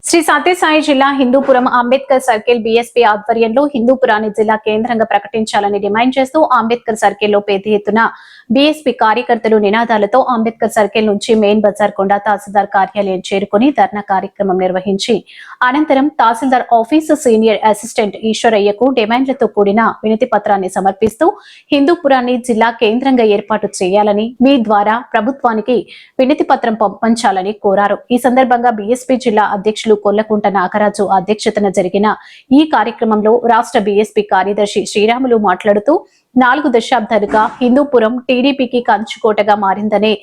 శ్రీ సత్యసాయి జిల్లా Hindupuram Ambedkar circle BSP ఆధ్వర్యంలో హిందూపురాన్ని జిల్లా కేంద్రంగా ప్రకటించాలని డిమాండ్ చేస్తూ అంబేద్కర్ సర్కిల్లో పెద్ద ఎత్తున బీఎస్పీ కార్యకర్తలు నినాదాలతో అంబేద్కర్ సర్కిల్ నుంచి మెయిన్ బజార్ కొండ తహసీల్దార్ కార్యాలయం చేరుకుని ధర్నా కార్యక్రమం నిర్వహించి అనంతరం తహసీల్దార్ ఆఫీసు సీనియర్ అసిస్టెంట్ ఈశ్వరయ్యకు డిమాండ్లతో కూడిన వినతి పత్రాన్ని సమర్పిస్తూ హిందూపురాన్ని జిల్లా కేంద్రంగా ఏర్పాటు చేయాలని మీ ద్వారా ప్రభుత్వానికి వినతి పత్రం పంపించాలని కోరారు. ఈ సందర్భంగా బీఎస్పీ జిల్లా అధ్యక్షులు కొల్లకుంట నాగరాజు అధ్యక్షతన జరిగిన ఈ కార్యక్రమంలో రాష్ట్ర బీఎస్పీ కార్యదర్శి శ్రీరాములు మాట్లాడుతూ 4 దశాబ్దాలుగా హిందూపురం టీడీపీకి కంచుకోటగా మారిందనే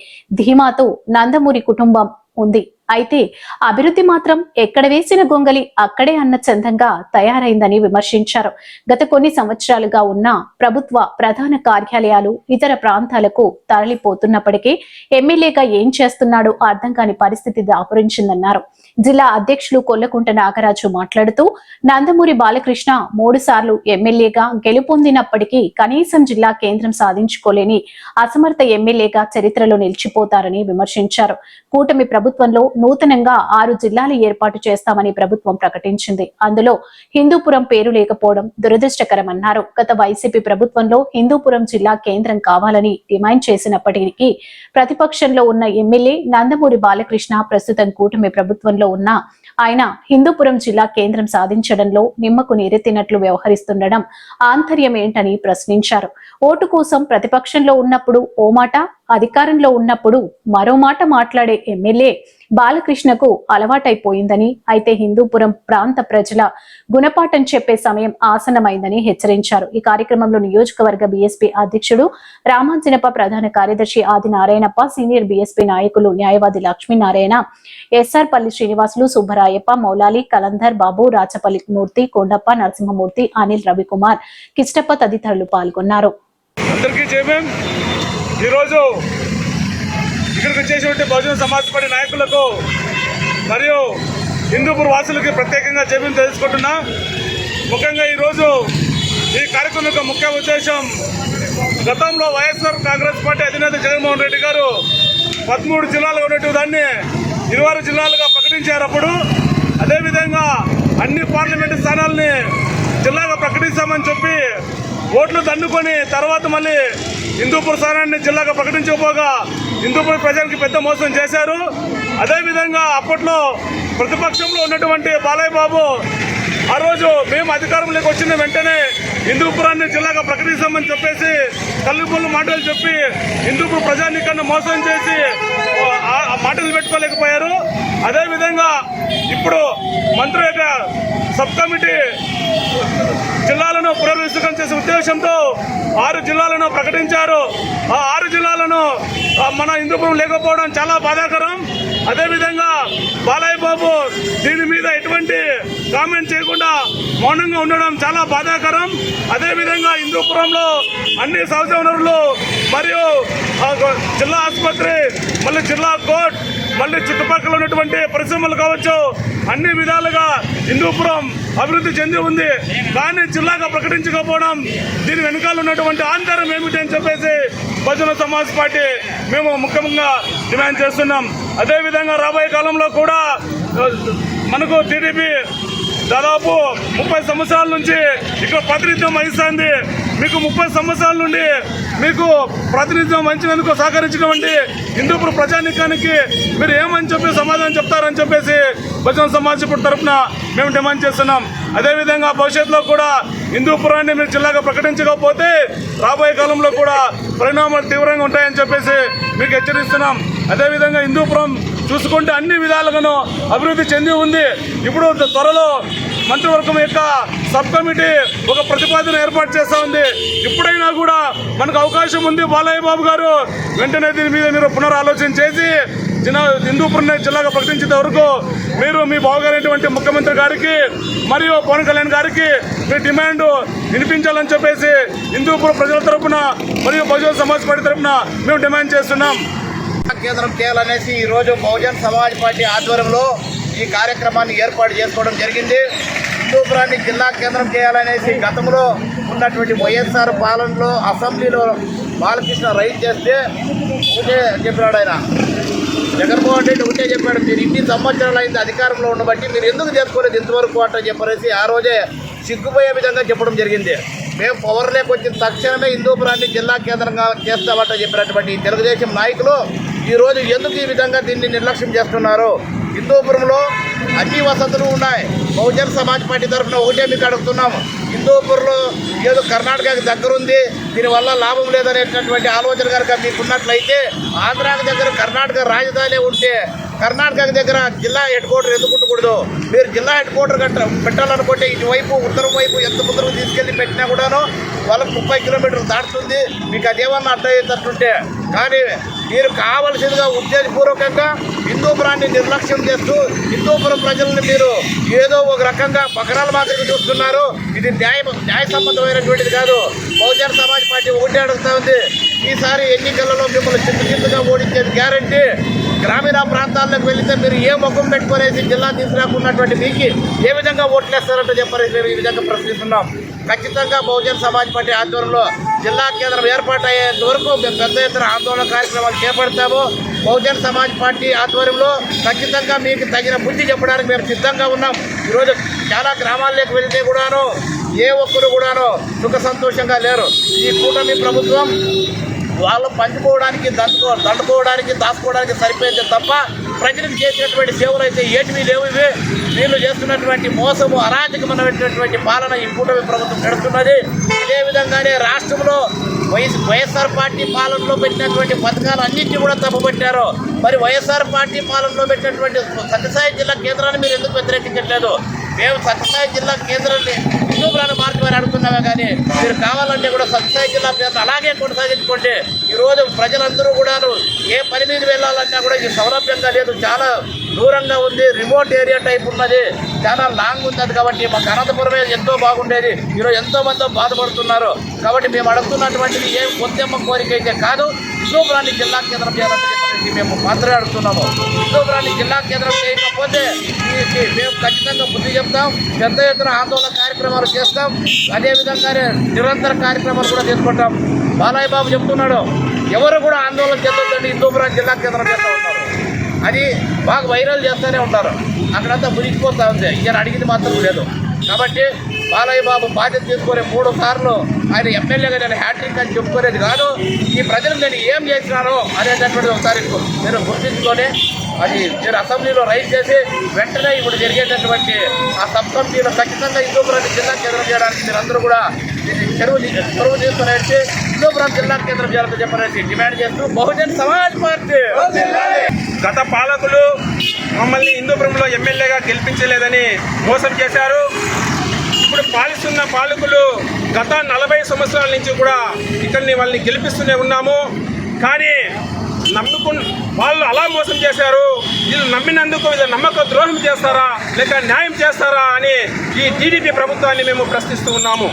ధీమాతో నందమూరి కుటుంబం ఉంది. అయితే అభివృద్ధి మాత్రం ఎక్కడ వేసిన గొంగలి అక్కడే అన్న చందంగా తయారైందని విమర్శించారు. గత కొన్ని సంవత్సరాలుగా ఉన్న ప్రభుత్వ ప్రధాన కార్యాలయాలు ఇతర ప్రాంతాలకు తరలిపోతున్నప్పటికీ ఎమ్మెల్యేగా ఏం చేస్తున్నాడో అర్థం కాని పరిస్థితి దాపురించిందన్నారు. జిల్లా అధ్యక్షులు కొల్లకుంట నాగరాజు మాట్లాడుతూ నందమూరి బాలకృష్ణ 3 సార్లు ఎమ్మెల్యేగా గెలుపొందినప్పటికీ కనీసం జిల్లా కేంద్రం సాధించుకోలేని అసమర్థ ఎమ్మెల్యేగా చరిత్రలో నిలిచిపోతారని విమర్శించారు. కూటమి ప్రభుత్వంలో నూతనంగా 6 జిల్లాలు ఏర్పాటు చేస్తామని ప్రభుత్వం ప్రకటించింది. అందులో హిందూపురం పేరు లేకపోవడం దురదృష్టకరమన్నారు. గత వైసీపీ ప్రభుత్వంలో హిందూపురం జిల్లా కేంద్రం కావాలని డిమాండ్ చేసినప్పటికీ ప్రతిపక్షంలో ఉన్న ఎమ్మెల్యే నందమూరి బాలకృష్ణ ప్రస్తుతం కూటమి ప్రభుత్వంలో ఉన్న ఆయన హిందూపురం జిల్లా కేంద్రం సాధించడంలో నిమ్మకు నీరెత్తినట్లు వ్యవహరిస్తుండడం ఆంతర్యం ఏంటని ప్రశ్నించారు. ఓటు కోసం ప్రతిపక్షంలో ఉన్నప్పుడు ఓ మాట, అధికారంలో ఉన్నప్పుడు మరో మాట మాట్లాడే ఎమ్మెల్యే బాలకృష్ణకు అలవాటైపోయిందని, అయితే హిందూపురం ప్రాంత ప్రజల గుణపాఠం చెప్పే సమయం ఆసన్నమైందని హెచ్చరించారు. ఈ కార్యక్రమంలో నియోజకవర్గ బీఎస్పీ అధ్యక్షుడు రామాంజనప్ప, ప్రధాన కార్యదర్శి ఆది నారాయణప్ప, సీనియర్ బీఎస్పీ నాయకులు న్యాయవాది లక్ష్మీనారాయణ, ఎస్ఆర్ పల్లి శ్రీనివాసులు, సుబ్బరాయప్ప, మౌలాలి, కలంధర్ బాబు, రాచపల్లి మూర్తి, కొండప్ప, నరసింహమూర్తి, అనిల్ రవికుమార్, కిష్టప్ప తదితరులు పాల్గొన్నారు. ఈరోజు ఇక్కడికి వచ్చేటువంటి బహుజన సమాజ్ పార్టీ నాయకులకు మరియు హిందూపూర్ వాసులకి ప్రత్యేకంగా జైబీం తెలుసుకుంటున్నా. ముఖ్యంగా ఈరోజు ఈ కార్యక్రమం యొక్క ముఖ్య ఉద్దేశం, గతంలో వైఎస్ఆర్ కాంగ్రెస్ పార్టీ అధినేత జగన్మోహన్ రెడ్డి గారు 13 జిల్లాలు ఉన్నట్టు దాన్ని 26 జిల్లాలుగా ప్రకటించారు. అప్పుడు అదేవిధంగా అన్ని పార్లమెంటు స్థానాలని జిల్లాగా ప్రకటిస్తామని చెప్పి ఓట్లు దండుకొని తర్వాత మళ్ళీ హిందూపూర్ స్థానాన్ని జిల్లాగా ప్రకటించకపోగా హిందూపూర్ ప్రజలకి పెద్ద మోసం చేశారు. అదేవిధంగా అప్పట్లో ప్రతిపక్షంలో ఉన్నటువంటి బాలయ్య బాబు ఆ రోజు మేము అధికారంలోకి వచ్చిన వెంటనే హిందూపురాన్ని జిల్లాగా ప్రకటిస్తామని చెప్పేసి తల్లిపుల్లు మాటలు చెప్పి హిందూపూర్ ప్రజానీకాన్ని మోసం చేసి ఆ మాటలు పెట్టుకోలేకపోయారు. అదేవిధంగా ఇప్పుడు మంత్రి యొక్క సబ్ కమిటీ జిల్లాలను పునర్విస్తృతం చేసే ఉద్దేశంతో 6 జిల్లాలను ప్రకటించారు. ఆ 6 జిల్లాలను మన హిందూపురం లేకపోవడం చాలా బాధాకరం. అదేవిధంగా బాలయ్య బాబు దీని మీద ఎటువంటి కామెంట్ చేయకుండా మౌనంగా ఉండడం చాలా బాధాకరం. అదేవిధంగా హిందూపురంలో అన్ని సహజ వనరులు మరియు జిల్లా ఆసుపత్రి, మళ్ళీ జిల్లా కోర్టు, మళ్ళీ చుట్టుపక్కల ఉన్నటువంటి పరిశ్రమలు కావచ్చు, అన్ని విధాలుగా హిందూపురం అభివృద్ధి చెంది ఉంది. కానీ జిల్లాగా ప్రకటించకపోవడం దీని వెనుకాల ఉన్నటువంటి ఆంతరం ఏమిటి అని చెప్పేసి బహుజన సమాజ్ పార్టీ మేము ముఖ్యంగా డిమాండ్ చేస్తున్నాం. అదేవిధంగా రాబోయే కాలంలో కూడా మనకు టీడీపీ దాదాపు 30 సంవత్సరాల నుంచి ఇక్కడ ప్రాతినిధ్యం వహిస్తుంది. మీకు 30 సంవత్సరాల నుండి మీకు ప్రాతినిధ్యం వహించినందుకు సహకరించినటువంటి హిందూపూర్ ప్రజానీకానికి మీరు ఏమని చెప్పి సమాధానం చెప్తారని చెప్పేసి బహుజన సమాజ్ తరఫున మేము డిమాండ్ చేస్తున్నాం. అదేవిధంగా భవిష్యత్తులో కూడా హిందూపురాన్ని మీరు జిల్లాగా ప్రకటించకపోతే రాబోయే కాలంలో కూడా పరిణామాలు తీవ్రంగా ఉంటాయని చెప్పేసి మీకు హెచ్చరిస్తున్నాం. అదేవిధంగా హిందూపురం చూసుకుంటే అన్ని విధాలుగాను అభివృద్ధి చెంది ఉంది. ఇప్పుడు త్వరలో మంత్రివర్గం యొక్క సబ్ కమిటీ ఒక ప్రతిపాదన ఏర్పాటు చేస్తూ ఉంది. ఇప్పుడైనా కూడా మనకు అవకాశం ఉంది. బాలయ్య బాబు గారు వెంటనే దీని మీద మీరు పునరాలోచన చేసి హిందూపురం జిల్లాగా ప్రకటించేంత వరకు మీరు మీ బావగారైనటువంటి ముఖ్యమంత్రి గారికి మరియు పవన్ కళ్యాణ్ గారికి మీ డిమాండ్ వినిపించాలని చెప్పేసి హిందూపురం ప్రజల తరఫున మరియు బహుజన సమాజ్ పార్టీ తరఫున మేము డిమాండ్ చేస్తున్నాం. కేంద్రం చేయాలనేసి ఈరోజు బహుజన్ సమాజ్ పార్టీ ఆధ్వర్యంలో ఈ కార్యక్రమాన్ని ఏర్పాటు చేసుకోవడం జరిగింది. హిందూపురాన్ని జిల్లా కేంద్రం చేయాలనేసి గతంలో ఉన్నటువంటి వైఎస్ఆర్ పాలనలో అసెంబ్లీలో బాలకృష్ణ రైడ్ చేస్తే చెప్పినాడు ఆయన. జగన్మోహన్ రెడ్డి ఒకటే చెప్పాడు, మీరు ఇన్ని సంవత్సరాలు అయింది అధికారంలో ఉండబట్టి మీరు ఎందుకు చేసుకోలేదు ఇంతవరకు అంట చెప్పనేసి ఆ రోజే సిగ్గుపోయే విధంగా చెప్పడం జరిగింది. మేము పవర్లోకి వచ్చిన తక్షణమే హిందూపురాన్ని జిల్లా కేంద్రంగా చేస్తామంట చెప్పినటువంటి తెలుగుదేశం నాయకులు ఈరోజు ఎందుకు ఈ విధంగా దీన్ని నిర్లక్ష్యం చేస్తున్నారు? హిందూపురంలో అన్ని వసతులు ఉన్నాయి. బహుజన్ సమాజ్ పార్టీ తరఫున ఒకటే మీకు అడుగుతున్నాము, హిందూపూర్లో ఏదో కర్ణాటకకి దగ్గరుంది, దీనివల్ల లాభం లేదనేటటువంటి ఆలోచన కనుక మీకున్నట్లయితే ఆంధ్రాకి దగ్గర కర్ణాటక రాజధాని ఉంటే కర్ణాటక దగ్గర జిల్లా హెడ్ క్వార్టర్ ఎందుకు ఉండకూడదు? మీరు జిల్లా హెడ్ క్వార్టర్ పెట్టాలనుకుంటే ఇటువైపు ఉత్తరం వైపు ఎంత ముందరకు తీసుకెళ్ళి పెట్టినా కూడాను వాళ్ళకు 30 కిలోమీటర్లు దాటుతుంది. మీకు అదేమన్నా అర్థమయ్యేటట్టుంటే, కానీ మీరు కావలసిందిగా ఉద్దేశపూర్వకంగా హిందూపురాన్ని నిర్లక్ష్యం చేస్తూ హిందూపురం ప్రజలను మీరు ఏదో ఒక రకంగా బకరాల మాదిరిగా చూస్తున్నారు. ఇది న్యాయసమ్మతమైనటువంటిది కాదు. బహుజన్ సమాజ్ పార్టీ ఒకటే అడుగుతా ఉంది, ఈసారి ఎన్నికలలో మిమ్మల్ని చిత్తుగా ఓడించేది గ్యారంటీ. గ్రామీణ ప్రాంతాల్లోకి వెళితే మీరు ఏ ముఖం పెట్టుకునేసి జిల్లా తీసుకురాకున్నటువంటి మీకు ఏ విధంగా ఓట్లేస్తారంటే చెప్పారు. మేము ఈ విధంగా ప్రశ్నిస్తున్నాం. ఖచ్చితంగా బహుజన్ సమాజ్ పార్టీ ఆధ్వర్యంలో జిల్లా కేంద్రం ఏర్పాటయ్యేంత వరకు మేము పెద్ద ఎత్తున ఆందోళన కార్యక్రమాలు చేపడతాము. బహుజన్ సమాజ్ పార్టీ ఆధ్వర్యంలో ఖచ్చితంగా మీకు తగిన బుద్ధి చెప్పడానికి మేము సిద్ధంగా ఉన్నాం. ఈరోజు చాలా గ్రామాల్లోకి వెళితే కూడాను ఏ ఒక్కరు కూడాను సుఖ సంతోషంగా లేరు. ఈ కూటమి ప్రభుత్వం వాళ్ళు పంచుకోవడానికి దండుకోవడానికి దాచుకోవడానికి సరిపోయింది తప్ప ప్రజలకు చేసినటువంటి సేవలు అయితే ఏటివి లేవు. ఇవి వీళ్ళు చేస్తున్నటువంటి మోసము అరాజకమైనటువంటి పాలన ఈ కూటమి ప్రభుత్వం నడుస్తున్నది. అదేవిధంగానే రాష్ట్రంలో వైఎస్ఆర్ పార్టీ పాలనలో పెట్టినటువంటి పథకాలు అన్నింటినీ కూడా తప్పుపట్టారు. మరి వైఎస్ఆర్ పార్టీ పాలనలో పెట్టినటువంటి సత్యసాయి జిల్లా కేంద్రాన్ని మీరు ఎందుకు వ్యతిరేకించట్లేదు? మేము సత్యసాయి జిల్లా కేంద్రాన్ని హిందూపురాన్ని మార్చమని అడుగుతున్నామే, కానీ మీరు కావాలంటే కూడా సత్యసాయి జిల్లా పేరును అలాగే కొనసాగించుకోండి. ఈరోజు ప్రజలందరూ కూడాను ఏ పని మీద వెళ్ళాలన్నా కూడా ఈ సౌలభ్యంగా లేదు, చాలా దూరంగా ఉంది, రిమోట్ ఏరియా టైప్ ఉన్నది, చాలా లాంగ్ ఉంది. కాబట్టి మాకు అనంతపురమే ఎంతో బాగుండేది. ఈరోజు ఎంతోమంది బాధపడుతున్నారు. కాబట్టి మేము అడుగుతున్నటువంటిది ఏం కొత్తమ్మ కోరిక అయితే కాదు, హిందూపురాన్ని జిల్లా కేంద్రం చేయాలని చెప్పి మేము మాత్రమే అడుగుతున్నాము. హిందూపురాన్ని జిల్లా కేంద్రం చేయకపోతే మేము ఖచ్చితంగా బుద్ధి చెప్తాం, పెద్ద ఎత్తున ఆందోళన కార్యక్రమాలు చేస్తాం. అదేవిధంగానే నిరంతర కార్యక్రమాలు కూడా తీసుకుంటాం. బాలయ్య బాబు చెప్తున్నాడు, ఎవరు కూడా ఆందోళన చెందొద్దండి, హిందూపురం జిల్లా కేంద్రం చేస్తూ ఉంటారు. అది బాగా వైరల్ చేస్తూనే ఉంటారు. అక్కడంతా మునిగిపోతూ ఉంది. ఈయన అడిగింది మాత్రం లేదు. కాబట్టి బాలయ్య బాబు బాధ్యత తీసుకునే 3 సార్లు ఆయన ఎమ్మెల్యేగా నేను హ్యాట్రిక్ అని చెప్పుకునేది కాదు. ఈ ప్రజలకు నేను ఏం చేసినానో అనేటటువంటిది ఒకసారి మీరు గుర్తించుకొని అది మీరు అసెంబ్లీలో రైజ్ చేసి వెంటనే ఇప్పుడు జరిగేటటువంటి ఆ సబ్ కమిటీలో ఖచ్చితంగా హిందూపురాన్ని జిల్లా కేంద్రం చేయడానికి మీరు అందరూ కూడా చెరువు తీసుకునేసి హిందూపురం జిల్లా కేంద్రం చేయాలని చెప్పనేసి డిమాండ్ చేస్తూ బహుజన్ సమాజ్ పార్టీ. గత పాలకులు మమ్మల్ని హిందూపురంలో ఎమ్మెల్యేగా గెలిపించలేదని మోసం చేశారు. ఇప్పుడు పాలిస్తున్న పాలకులు గత 40 సంవత్సరాల నుంచి కూడా ఇక్కడిని వాళ్ళని గెలిపిస్తూనే ఉన్నాము. కానీ వాళ్ళు అలా మోసం చేశారు. వీళ్ళు నమ్మినందుకు వీళ్ళు నమ్మక ద్రోహం చేస్తారా లేక న్యాయం చేస్తారా అని ఈ టీడీపీ ప్రభుత్వాన్ని మేము ప్రశ్నిస్తూ ఉన్నాము.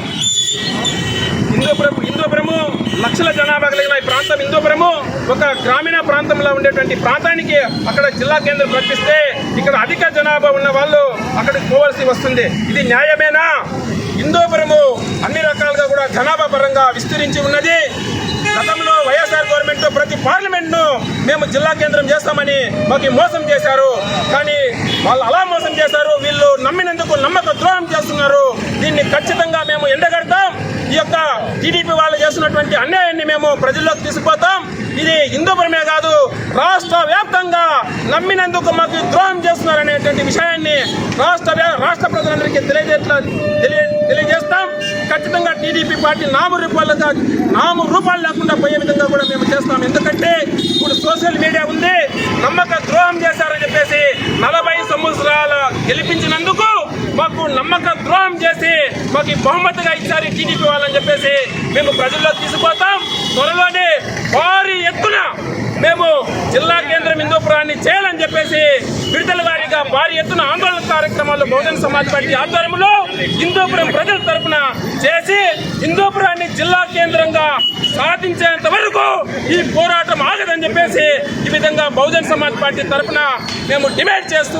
హిందూపురము లక్షల జనాభా కలిగిన ఈ ప్రాంతం హిందూపురము ఒక గ్రామీణ ప్రాంతంలో ఉండేటువంటి ప్రాంతానికి అక్కడ జిల్లా కేంద్రం కల్పిస్తే ఇక్కడ అధిక జనాభా ఉన్న వాళ్ళు అక్కడికి పోవాల్సి వస్తుంది. ఇది న్యాయమేనా? హిందూపురము అన్ని రకాలుగా కూడా జనాభా పరంగా విస్తరించి ఉన్నది. గతంలో వైఎస్ఆర్ గవర్నమెంట్ ప్రతి పార్లమెంట్ను మేము జిల్లా కేంద్రం చేస్తామని మాకు మోసం చేశారు. కానీ వాళ్ళు అలా మోసం చేశారు. వీళ్ళు నమ్మినందుకు నమ్మక ద్రోహం చేస్తున్నారు. దీన్ని ఖచ్చితంగా మేము ఎండగడతాం. ఈ యొక్క టీడీపీ వాళ్ళు చేస్తున్నటువంటి అన్యాయాన్ని మేము ప్రజల్లోకి తీసుకుపోతాం. ఇది హిందూపురమే కాదు, రాష్ట్ర వ్యాప్తంగా నమ్మినందుకు మాకు ద్రోహం చేస్తున్నారనేటువంటి విషయాన్ని రాష్ట్ర ప్రజలందరికీ తెలియజేస్తాం. ఖచ్చితంగా టీడీపీ పార్టీ నామరూపాలు లేకుండా పోయే విధంగా కూడా మేము చేస్తాం. ఎందుకంటే ఇప్పుడు సోషల్ మీడియా ఉంది. నమ్మక ద్రోహం చేశారని చెప్పేసి 40 సంవత్సరాలు గెలిపించినందుకు మాకు నమ్మక ద్రోహం చేసి మాకు బహుమతిగా ఇచ్చారు టీడీపీ వాళ్ళని చెప్పేసి మేము ప్రజల్లో తీసుకుపోతాం. త్వరలోనే భారీ ఎత్తున మేము జిల్లా కేంద్రం హిందూపురాన్ని చేయాలని చెప్పేసి విడుదల వారీగా భారీ ఎత్తున ఆందోళన కార్యక్రమాల్లో బహుజన్ సమాజ్ పార్టీ ఆధ్వర్యంలో హిందూపురం ప్రజల తరఫున చేసి హిందూపురాన్ని జిల్లా కేంద్రంగా సాధించేంత వరకు ఈ పోరాటం ఆగదని చెప్పేసి ఈ విధంగా బహుజన్ సమాజ్ పార్టీ తరఫున మేము డిమాండ్ చేస్తూ